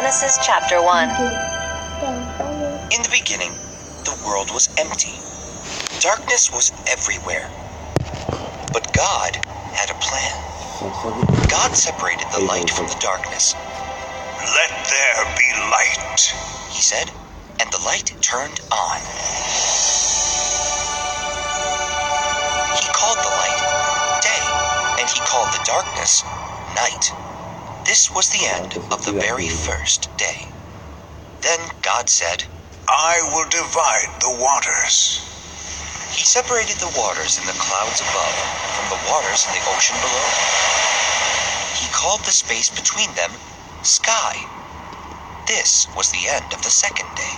Genesis chapter 1. In the beginning, the world was empty. Darkness was everywhere. But God had a plan. God separated the light from the darkness. "Let there be light," He said, and the light turned on. He called the light day, and he called the darkness night. This was the end of the very first day. Then God said, "I will divide the waters." He separated the waters in the clouds above from the waters in the ocean below. He called the space between them sky. This was the end of the second day.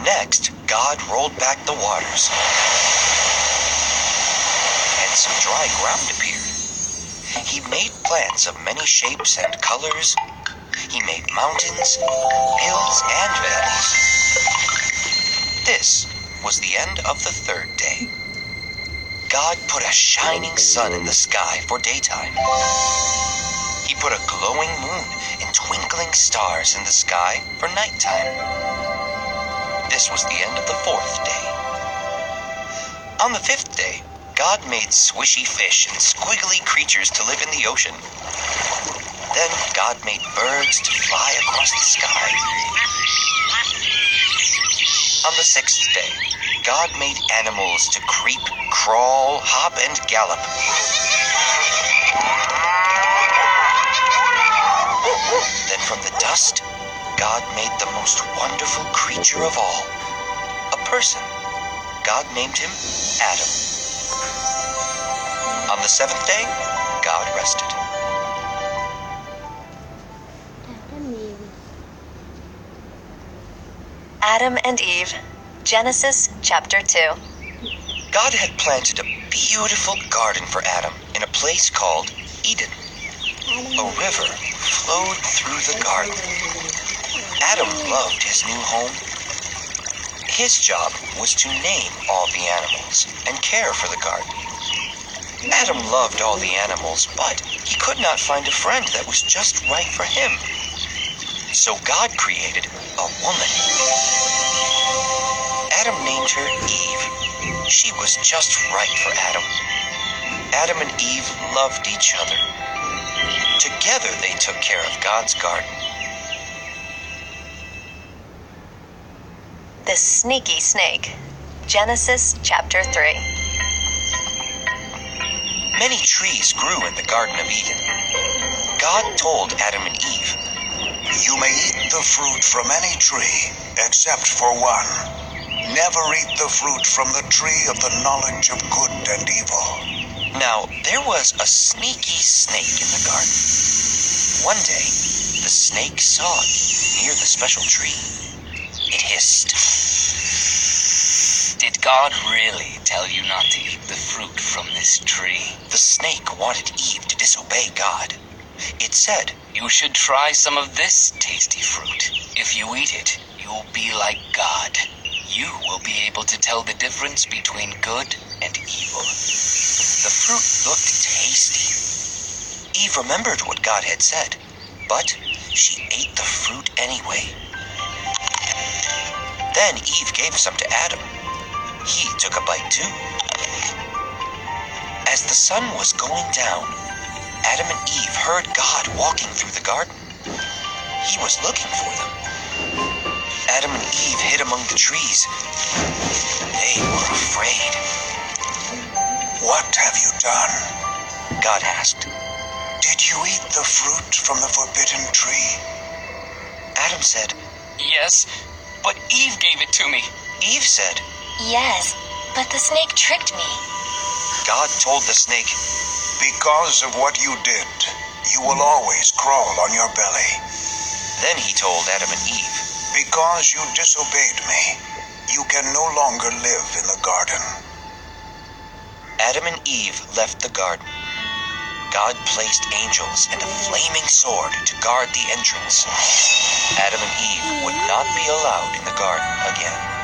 Next, God rolled back the waters, and some dry ground appeared. He made plants of many shapes and colors. He made mountains, hills, and valleys. This was the end of the third day. God put a shining sun in the sky for daytime. He put a glowing moon and twinkling stars in the sky for nighttime. This was the end of the fourth day. On the fifth day, God made swishy fish and squiggly creatures to live in the ocean. Then God made birds to fly across the sky. On the sixth day, God made animals to creep, crawl, hop, and gallop. Then from the dust, God made the most wonderful creature of all, a person. God named him Adam. On the seventh day, God rested. Adam and Eve, Genesis chapter 2. God had planted a beautiful garden for Adam in a place called Eden. A river flowed through the garden. Adam loved his new home. His job was to name all the animals and care for the garden. Adam loved all the animals, but he could not find a friend that was just right for him. So God created a woman. Adam named her Eve. She was just right for Adam. Adam and Eve loved each other. Together they took care of God's garden. The sneaky snake, Genesis chapter 3. Many trees grew in the Garden of Eden. God told Adam and Eve, "You may eat the fruit from any tree, except for one. Never eat the fruit from the tree of the knowledge of good and evil." Now, there was a sneaky snake in the garden. One day, the snake saw it near the special tree. It hissed. "Did God really tell you not to eat the fruit from this tree?" The snake wanted Eve to disobey God. It said, "You should try some of this tasty fruit. If you eat it, you will be like God. You will be able to tell the difference between good and evil." The fruit looked tasty. Eve remembered what God had said, but she ate the fruit anyway. Then Eve gave some to Adam. He took a bite too. As the sun was going down, Adam and Eve heard God walking through the garden. He was looking for them. Adam and Eve hid among the trees. They were afraid. "What have you done?" God asked. "Did you eat the fruit from the forbidden tree?" Adam said. "Yes, but Eve gave it to me." Eve said. Yes, but the snake tricked me. God told the snake, "Because of what you did, you will always crawl on your belly. Then he told Adam and Eve, Because you disobeyed me, you can no longer live in the garden." Adam and Eve left the garden. God placed angels and a flaming sword to guard the entrance. Adam and Eve would not be allowed in the garden again.